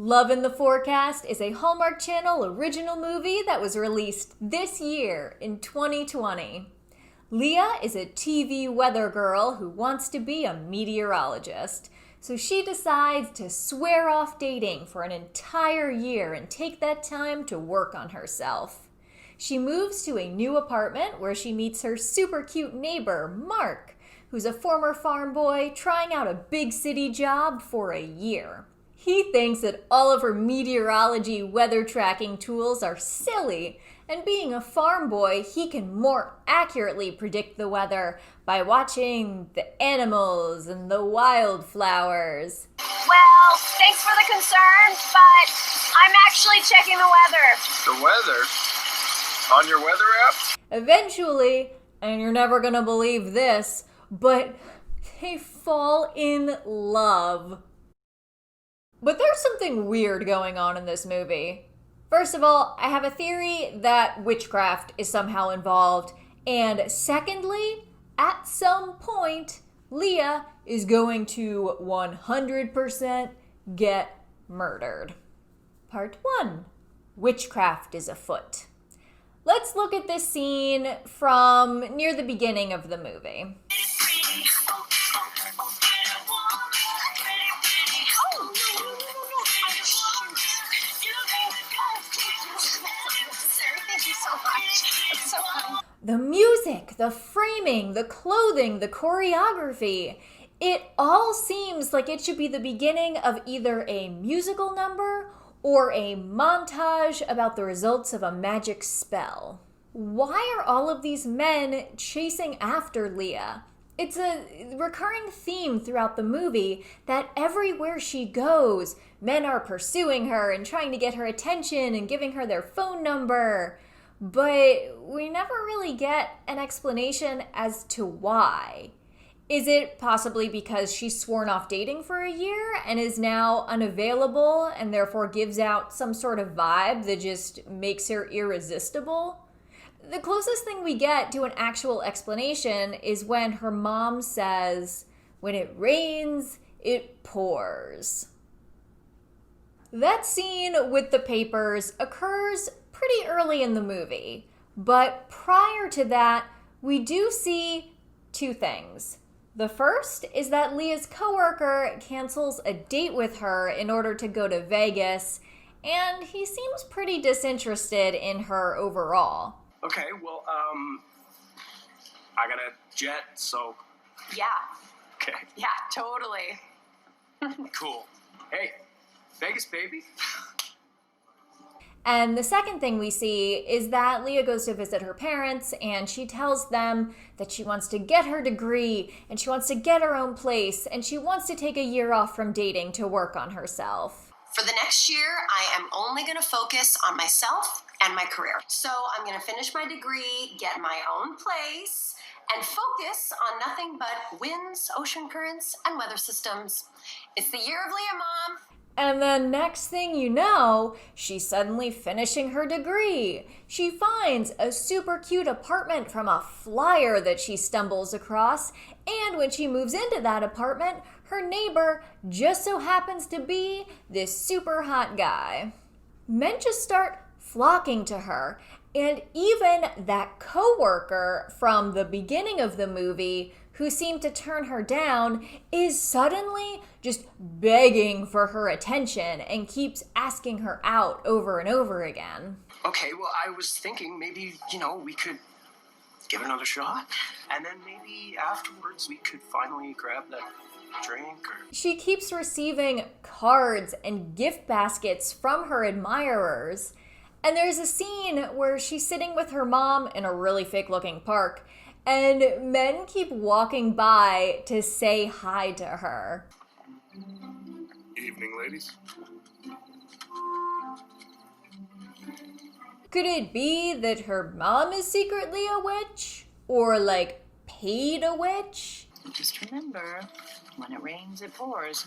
Love in the Forecast is a Hallmark Channel original movie that was released this year in 2020. Leah is a TV weather girl who wants to be a meteorologist, so she decides to swear off dating for an entire year and take that time to work on herself. She moves to a new apartment where she meets her super cute neighbor, Mark, who's a former farm boy trying out a big city job for a year. He thinks that all of her meteorology weather tracking tools are silly, and being a farm boy, he can more accurately predict the weather by watching the animals and the wildflowers. Well, thanks for the concern, but I'm actually checking the weather. The weather? On your weather app? Eventually, and you're never gonna believe this, but they fall in love. But there's something weird going on in this movie. First of all, I have a theory that witchcraft is somehow involved. And secondly, at some point, Leah is going to 100% get murdered. Part 1. Witchcraft is afoot. Let's look at this scene from near the beginning of the movie. The music, the framing, the clothing, the choreography, it all seems like it should be the beginning of either a musical number or a montage about the results of a magic spell. Why are all of these men chasing after Leah? It's a recurring theme throughout the movie that everywhere she goes, men are pursuing her and trying to get her attention and giving her their phone number. But we never really get an explanation as to why. Is it possibly because she's sworn off dating for a year and is now unavailable and therefore gives out some sort of vibe that just makes her irresistible? The closest thing we get to an actual explanation is when her mom says, "When it rains, it pours." That scene with the papers occurs pretty early in the movie, but prior to that, we do see two things. The first is that Leah's coworker cancels a date with her in order to go to Vegas, and he seems pretty disinterested in her overall. Okay, well, I got a jet, so... Yeah. Okay. Yeah, totally. Cool. Hey, Vegas, baby. And the second thing we see is that Leah goes to visit her parents and she tells them that she wants to get her degree and she wants to get her own place and she wants to take a year off from dating to work on herself. For the next year, I am only going to focus on myself and my career. So I'm going to finish my degree, get my own place, and focus on nothing but winds, ocean currents, and weather systems. It's the year of Leah, Mom. And then next thing you know, she's suddenly finishing her degree. She finds a super cute apartment from a flyer that she stumbles across, and when she moves into that apartment, her neighbor just so happens to be this super hot guy. Men just start flocking to her, and even that coworker from the beginning of the movie who seemed to turn her down is suddenly just begging for her attention and keeps asking her out over and over again. Okay, well, I was thinking maybe, we could give it another shot. And then maybe afterwards we could finally grab that drink or... She keeps receiving cards and gift baskets from her admirers. And there's a scene where she's sitting with her mom in a really fake-looking park, and men keep walking by to say hi to her. Evening, ladies. Could it be that her mom is secretly a witch? Or, paid a witch? Just remember, when it rains, it pours.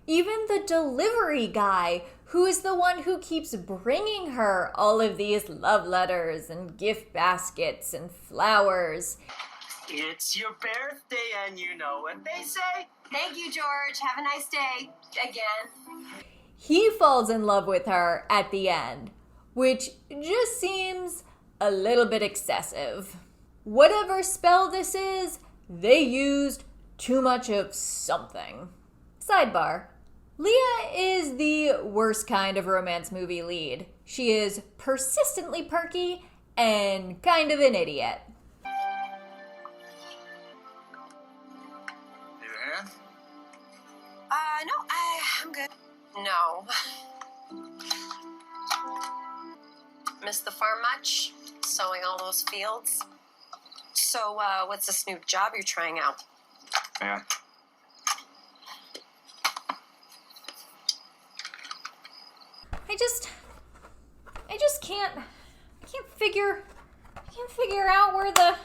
Even the delivery guy, who is the one who keeps bringing her all of these love letters and gift baskets and flowers. It's your birthday, and you know what they say. Thank you, George. Have a nice day. Again. He falls in love with her at the end, which just seems a little bit excessive. Whatever spell this is, they used too much of something. Sidebar. Leah is the worst kind of romance movie lead. She is persistently perky and kind of an idiot. No, I'm good. No. Miss the farm much? Sowing all those fields? So, what's this new job you're trying out? Yeah. I can't figure out where the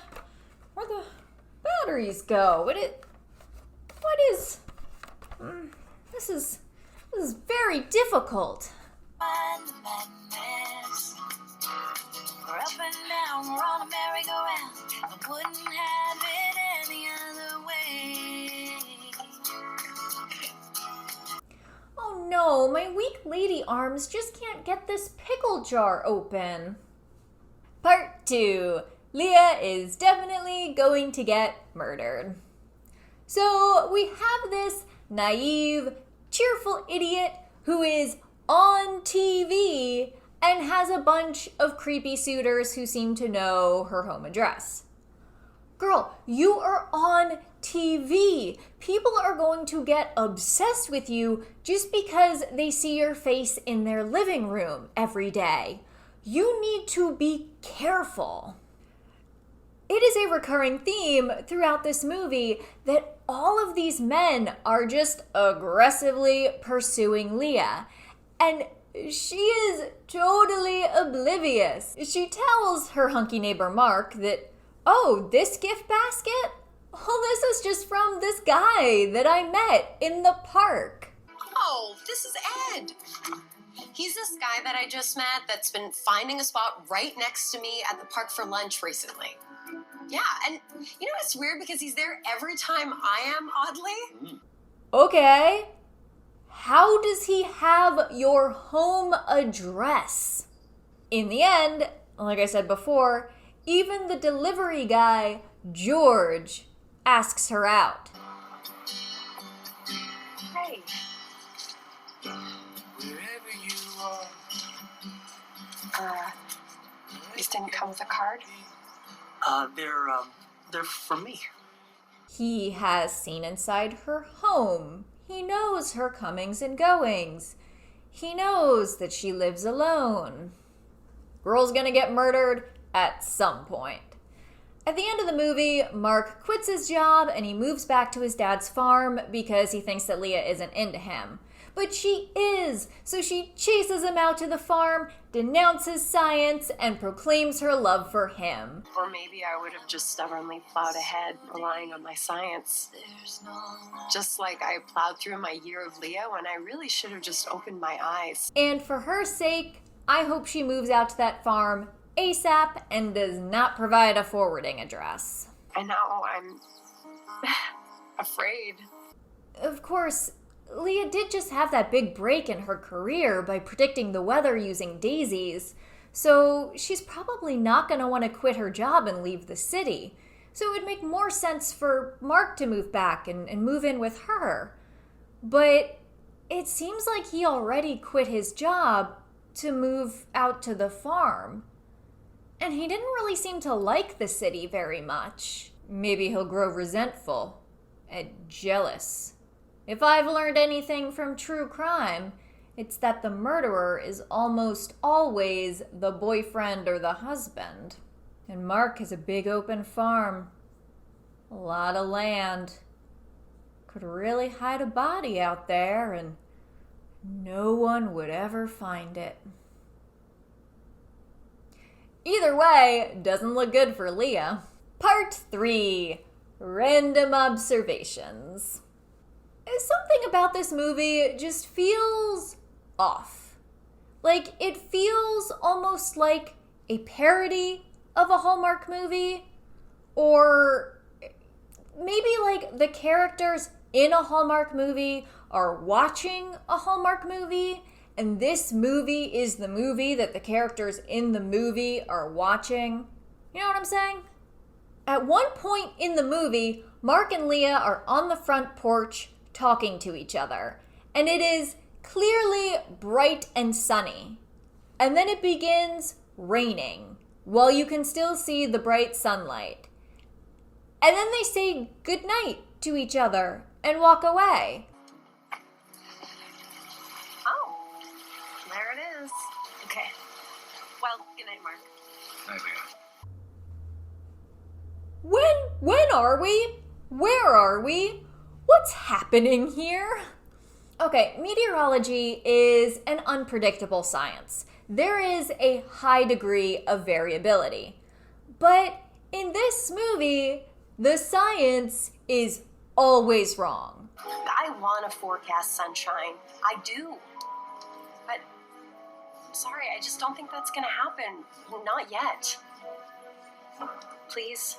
batteries go. This is very difficult. We're up and down, we're on a merry-go-round. I wouldn't have it any other way. Oh no, my weak lady arms just can't get this pickle jar open. Part 2. Leah is definitely going to get murdered. So we have this naive, cheerful idiot who is on TV and has a bunch of creepy suitors who seem to know her home address. Girl, you are on TV. People are going to get obsessed with you just because they see your face in their living room every day. You need to be careful. It is a recurring theme throughout this movie that all of these men are just aggressively pursuing Leah. And she is totally oblivious. She tells her hunky neighbor Mark that, oh, this gift basket? Oh, this is just from this guy that I met in the park. Oh, this is Ed. He's this guy that I just met that's been finding a spot right next to me at the park for lunch recently. Yeah, and you know it's weird because he's there every time I am, oddly. Okay. How does he have your home address? In the end, like I said before, even the delivery guy, George, asks her out. Hey. Wherever you are. These didn't come with a card? They're from me. He has seen inside her home. He knows her comings and goings. He knows that she lives alone. Girl's gonna get murdered at some point. At the end of the movie, Mark quits his job and he moves back to his dad's farm because he thinks that Leah isn't into him. But she is, so she chases him out to the farm, denounces science, and proclaims her love for him. Or maybe I would have just stubbornly plowed ahead, relying on my science. Just like I plowed through my year of Leah when I really should have just opened my eyes. And for her sake, I hope she moves out to that farm ASAP and does not provide a forwarding address. I know, I'm afraid. Of course, Leah did just have that big break in her career by predicting the weather using daisies, so she's probably not going to want to quit her job and leave the city. So it would make more sense for Mark to move back and move in with her. But it seems like he already quit his job to move out to the farm. And he didn't really seem to like the city very much. Maybe he'll grow resentful and jealous. If I've learned anything from true crime, it's that the murderer is almost always the boyfriend or the husband. And Mark has a big open farm. A lot of land. Could really hide a body out there and no one would ever find it. Either way, doesn't look good for Leah. Part 3. Random observations. Something about this movie just feels off. Like, it feels almost like a parody of a Hallmark movie, or maybe like the characters in a Hallmark movie are watching a Hallmark movie, and this movie is the movie that the characters in the movie are watching. You know what I'm saying? At one point in the movie, Mark and Leah are on the front porch talking to each other, and it is clearly bright and sunny. And then it begins raining, while you can still see the bright sunlight. And then they say goodnight to each other and walk away. Oh, there it is. Okay. Well, good night, Mark. Night, Leah. When are we? Where are we? What's happening here? Okay, meteorology is an unpredictable science. There is a high degree of variability. But in this movie, the science is always wrong. I want to forecast sunshine. I do. But I'm sorry, I just don't think that's going to happen. Not yet. Please.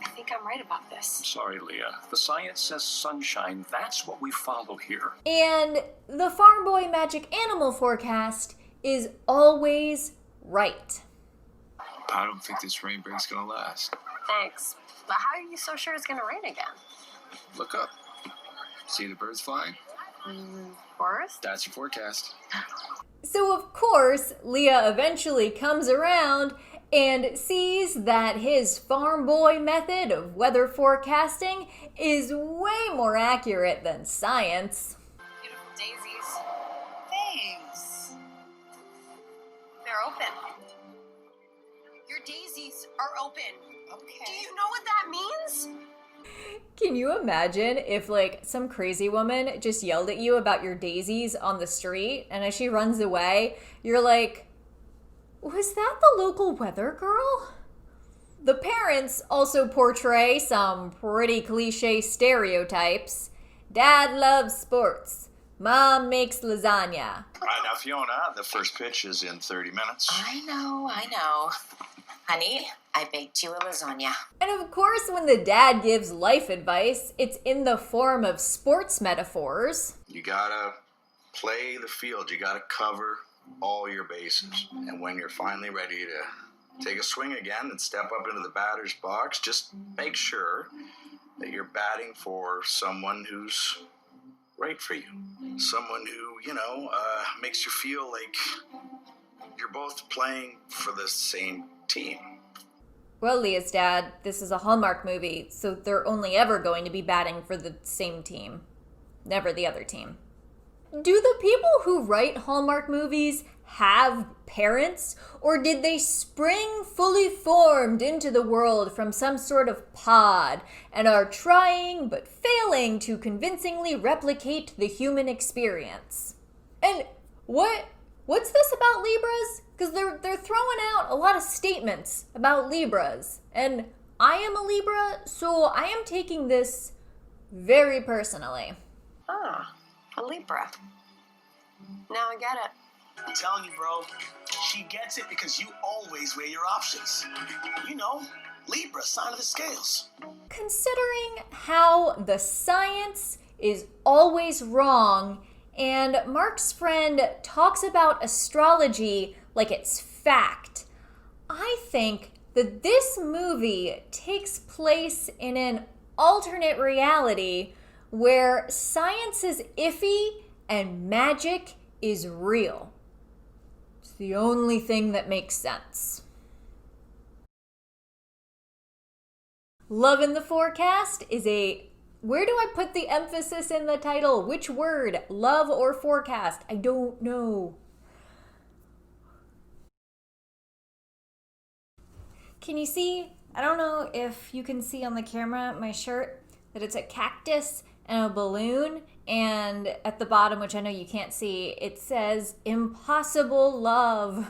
I think I'm right about this. Sorry, Leah. The science says sunshine. That's what we follow here. And the Farm Boy Magic Animal forecast is always right. I don't think this rain break's gonna last. Thanks. But how are you so sure it's going to rain again? Look up. See the birds flying? Forest? That's your forecast. So of course, Leah eventually comes around and sees that his farm boy method of weather forecasting is way more accurate than science. Beautiful daisies. Thanks. They're open. Your daisies are open. Okay. Do you know what that means? Can you imagine if like some crazy woman just yelled at you about your daisies on the street, and as she runs away, you're like, was that the local weather girl? The parents also portray some pretty cliche stereotypes. Dad loves sports. Mom makes lasagna. All right, now, Fiona, the first pitch is in 30 minutes. I know. Honey, I baked you a lasagna. And of course, when the dad gives life advice, it's in the form of sports metaphors. You gotta play the field. You gotta cover all your bases. And when you're finally ready to take a swing again and step up into the batter's box, just make sure that you're batting for someone who's right for you. Someone who, makes you feel like you're both playing for the same team. Well, Leah's dad, this is a Hallmark movie, so they're only ever going to be batting for the same team, never the other team. Do the people who write Hallmark movies have parents, or did they spring fully formed into the world from some sort of pod and are trying but failing to convincingly replicate the human experience? And what's this about Libras? Because they're throwing out a lot of statements about Libras, and I am a Libra, so I am taking this very personally. Ah, a Libra. Now I get it. I'm telling you, bro, she gets it because you always weigh your options. Libra, sign of the scales. Considering how the science is always wrong, and Mark's friend talks about astrology like it's fact, I think that this movie takes place in an alternate reality where science is iffy and magic is real. It's the only thing that makes sense. Love in the Forecast is where do I put the emphasis in the title? Which word? Love or forecast? I don't know. Can you see? I don't know if you can see on the camera my shirt that it's a cactus and a balloon, and at the bottom, which I know you can't see, it says impossible love.